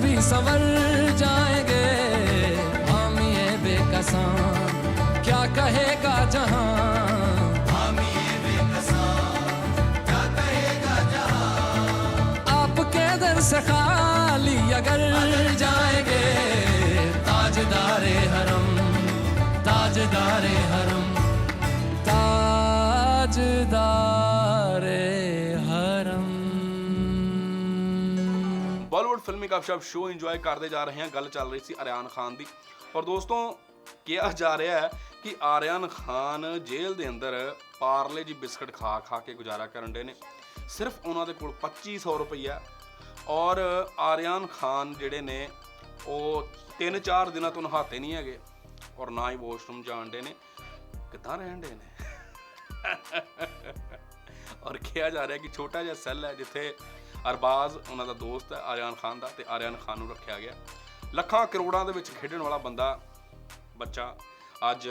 भी संवर जाएंगे हम ये बेकसां क्या कहेगा जहां से खाली अगर जाएंगे ताजदारे हरम ताजदारे हरम ताजदारे हरम। बॉलीवुड फिल्मी गपशप शो इंजॉय करते जा रहे हैं। गल चल रही सी आर्यन खान दी और दोस्तों कहा जा रहा है कि आर्यन खान जेल के अंदर पार्ले जी बिस्किट खा खा के गुजारा करन दे ने। सिर्फ उन्होंने कोल 2500 रुपया और आर्यन खान जिहड़े ने वो 3-4 दिनों तो नहाते नहीं है और ना ही वॉशरूम जान दे ने किदां रहन दे ने। और कहा जा रहा है कि छोटा जिहा सैल है जिथे अरबाज उन्होंने दोस्त है आर्यन खान का, तो आर्यन खान नूं रखा गया। ਲੱਖਾਂ ਕਰੋੜਾਂ ਦੇ ਵਿੱਚ ਖੇਡਣ ਵਾਲਾ ਬੰਦਾ ਬੱਚਾ ਅੱਜ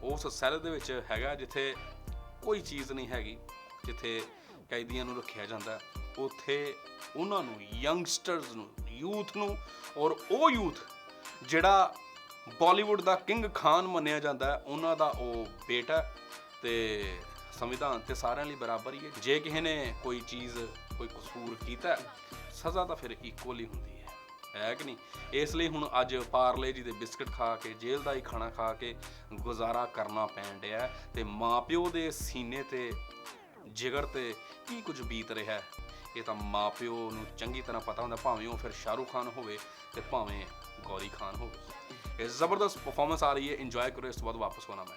ਉਸ ਸੈੱਲ ਦੇ ਵਿੱਚ ਹੈਗਾ ਜਿੱਥੇ ਕੋਈ ਚੀਜ਼ ਨਹੀਂ ਹੈਗੀ, ਜਿੱਥੇ ਕੈਦੀਆਂ ਨੂੰ ਰੱਖਿਆ ਜਾਂਦਾ। ਉੱਥੇ ਉਹਨਾਂ ਨੂੰ ਯੰਗਸਟਰਸ ਨੂੰ ਯੂਥ ਨੂੰ ਔਰ ਉਹ ਯੂਥ ਜਿਹੜਾ ਬਾਲੀਵੁੱਡ ਦਾ ਕਿੰਗ ਖਾਨ ਮੰਨਿਆ ਜਾਂਦਾ ਉਹਨਾਂ ਦਾ ਉਹ ਬੇਟਾ ਤੇ ਸੰਵਿਧਾਨ ਤੇ ਸਾਰਿਆਂ ਲਈ ਬਰਾਬਰ ਹੀ ਹੈ। ਜੇ ਕਿਸੇ ਨੇ ਕੋਈ ਚੀਜ਼ ਕੋਈ ਕਸੂਰ ਕੀਤਾ ਸਜ਼ਾ ਤਾਂ ਫਿਰ ਇਕੁਅਲ ਹੀ ਹੁੰਦੀ ਹੈ ਕਿ ਨਹੀਂ। ਇਸ ਲਈ ਹੁਣ ਅੱਜ ਪਾਰਲੇ ਜੀ ਦੇ ਬਿਸਕਟ ਖਾ ਕੇ ਜੇਲ੍ਹ ਦਾ ਹੀ ਖਾਣਾ ਖਾ ਕੇ ਗੁਜ਼ਾਰਾ ਕਰਨਾ ਪੈਣ ਡਿਆ ਤੇ ਮਾਂ ਪਿਓ ਦੇ ਸੀਨੇ ਤੇ ਜਿਗਰ ਤੇ ਕੀ ਕੁਝ ਬੀਤ ਰਿਹਾ ਇਹ ਤਾਂ ਮਾਂ ਪਿਓ ਨੂੰ ਚੰਗੀ ਤਰ੍ਹਾਂ ਪਤਾ ਹੁੰਦਾ, ਭਾਵੇਂ ਉਹ ਫਿਰ ਸ਼ਾਹਰੁਖ ਖਾਨ ਹੋਵੇ ਤੇ ਭਾਵੇਂ ਗੌਰੀ ਖਾਨ ਹੋਵੇ। ਇਹ ਜ਼ਬਰਦਸਤ ਪਰਫਾਰਮੈਂਸ ਆ ਰਹੀ ਹੈ, ਇੰਜੋਏ ਕਰੋ। ਇਸ ਤੋਂ ਬਾਅਦ ਵਾਪਸ ਹੋਣਾ ਮੈਂ।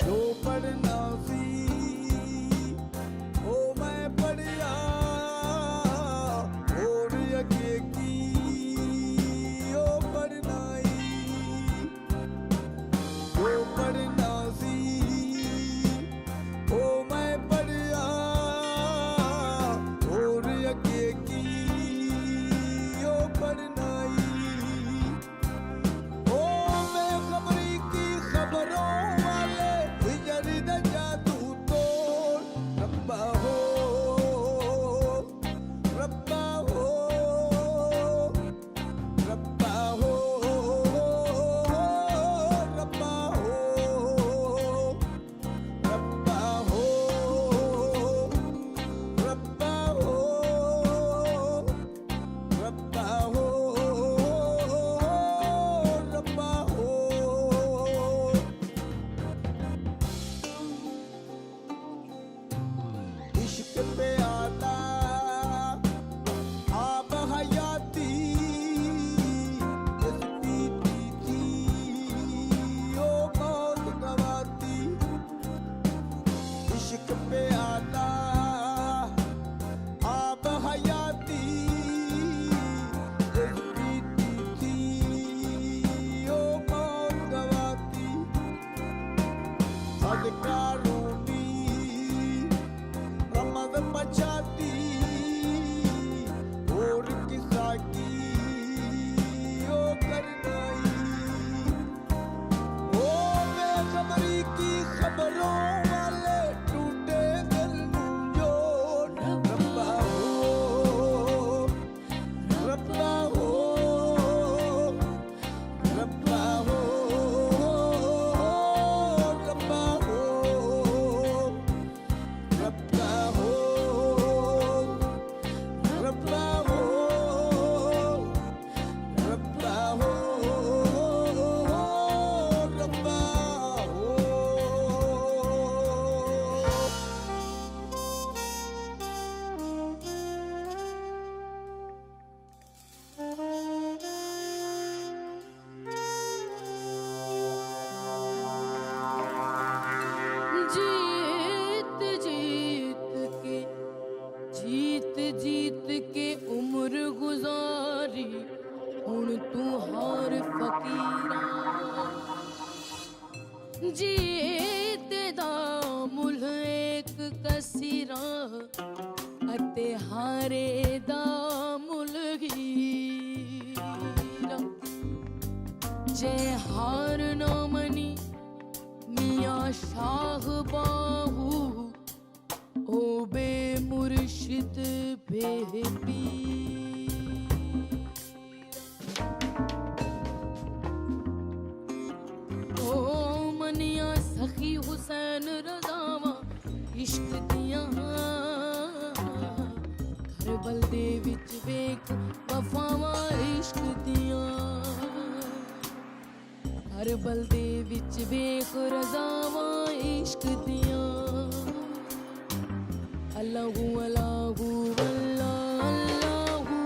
जो पढ़ना सी ओ मैं पढ़िया और अगे की ओ पढ़नाई। जो पढ़ना सी ओ मैं पढ़िया और अगे की ओ पढ़नाई। ओ मैं खबरी की खबरों रब्बा हो जीते दा मुल एक कसीरा अते हारे दा मुल हीरा जे हार न मनी मियाँ शाह बाहू ओ बे मुर्शिद बेपीर ओ मनिया सखी हुसैन रज़ावा इश्क दियां करबल दे विच वेख वफावा इश्क दियां करबल दे विच वेख रज़ावा इश्क दियां अल्लाहू अल्लाहू अल्लाह अल्लाहू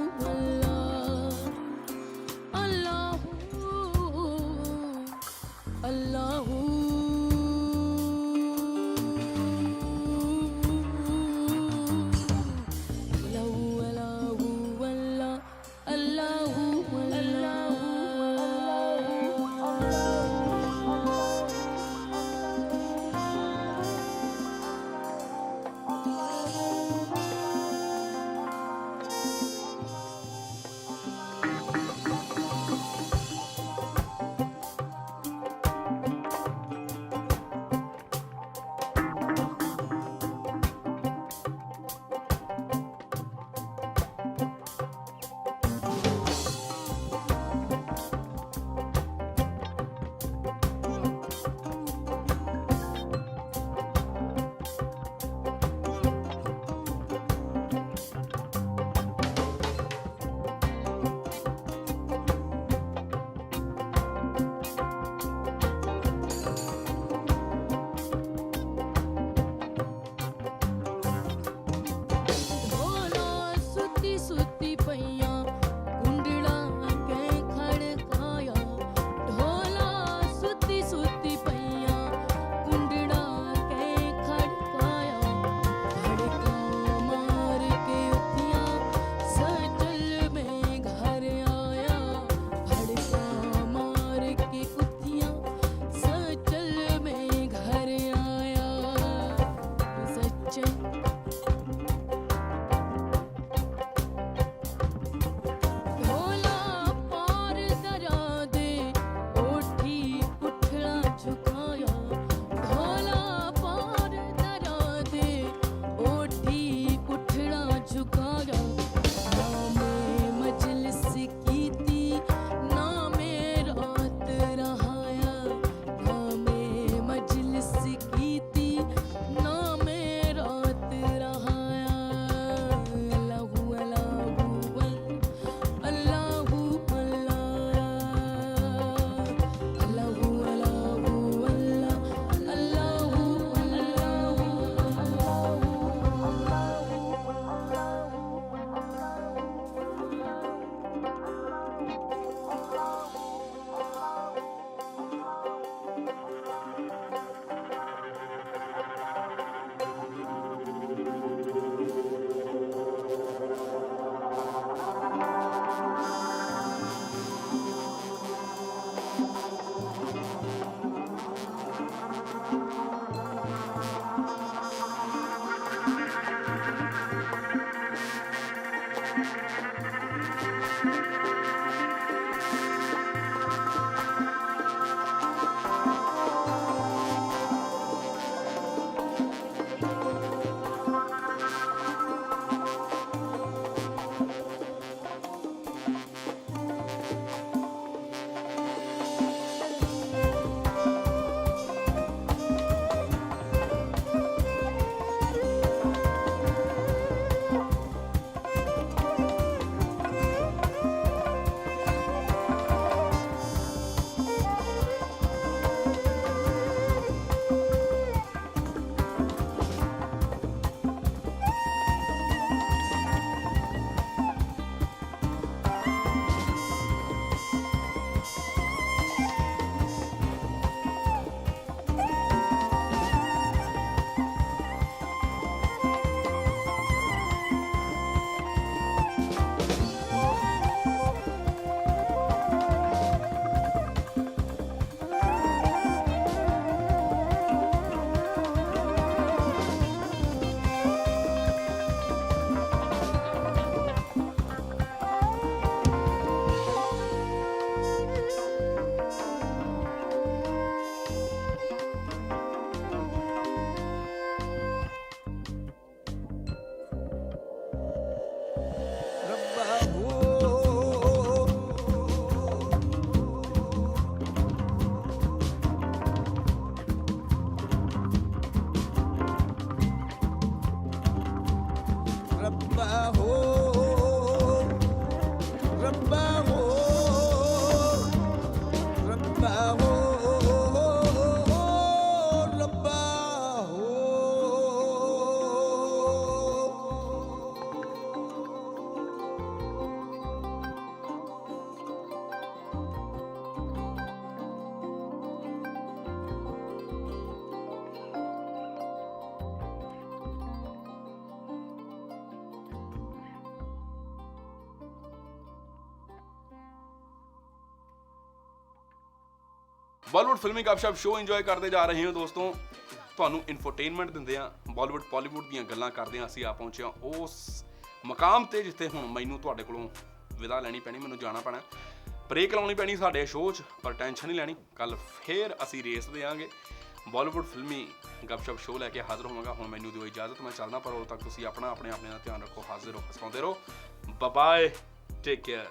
अल्लाहू अल्लाहू अल्लाहू अल्लाहू रब्बा हो रब्बा हो रब्बा हो रब्बा हो ਬਾਲੀਵੁੱਡ ਫਿਲਮੀ ਗੱਪਸ਼ਪ ਸ਼ੋਅ ਇੰਜੋਏ ਕਰਦੇ ਜਾ ਰਹੇ ਹੋ ਦੋਸਤੋ। ਤੁਹਾਨੂੰ ਇਨਫੋਟੇਨਮੈਂਟ ਦਿੰਦੇ ਆ, ਬਾਲੀਵੁੱਡ ਪਾਲੀਵੁੱਡ ਦੀਆਂ ਗੱਲਾਂ ਕਰਦੇ ਆ। ਅਸੀਂ ਆ ਪਹੁੰਚੇ ਹਾਂ ਉਸ ਮਕਾਮ ਤੇ ਜਿੱਥੇ ਹੁਣ ਮੈਨੂੰ ਤੁਹਾਡੇ ਕੋਲੋਂ ਵਿਦਾ ਲੈਣੀ ਪੈਣੀ, ਮੈਨੂੰ ਜਾਣਾ ਪੈਣਾ, ਬ੍ਰੇਕ ਲਾਉਣੀ ਪੈਣੀ ਸਾਡੇ ਸ਼ੋਅ 'ਚ। ਪਰ ਟੈਨਸ਼ਨ ਨਹੀਂ ਲੈਣੀ, ਕੱਲ ਫੇਰ ਅਸੀਂ ਰੇਸ ਦੇਵਾਂਗੇ। ਬਾਲੀਵੁੱਡ ਫਿਲਮੀ ਗੱਪਸ਼ਪ ਸ਼ੋਅ ਲੈ ਕੇ ਹਾਜ਼ਰ ਹੋਵਾਂਗਾ। ਹੁਣ ਮੈਨੂੰ ਦਿਓ ਇਜਾਜ਼ਤ, ਮੈਂ ਚੱਲਦਾ, ਪਰ ਉਦੋਂ ਤੱਕ ਤੁਸੀਂ ਆਪਣੇ ਦਾ ਧਿਆਨ ਰੱਖੋ, ਹਾਜ਼ਰ ਰਹੋ, ਹਸਾਉਂਦੇ ਰਹੋ। Bye, take care.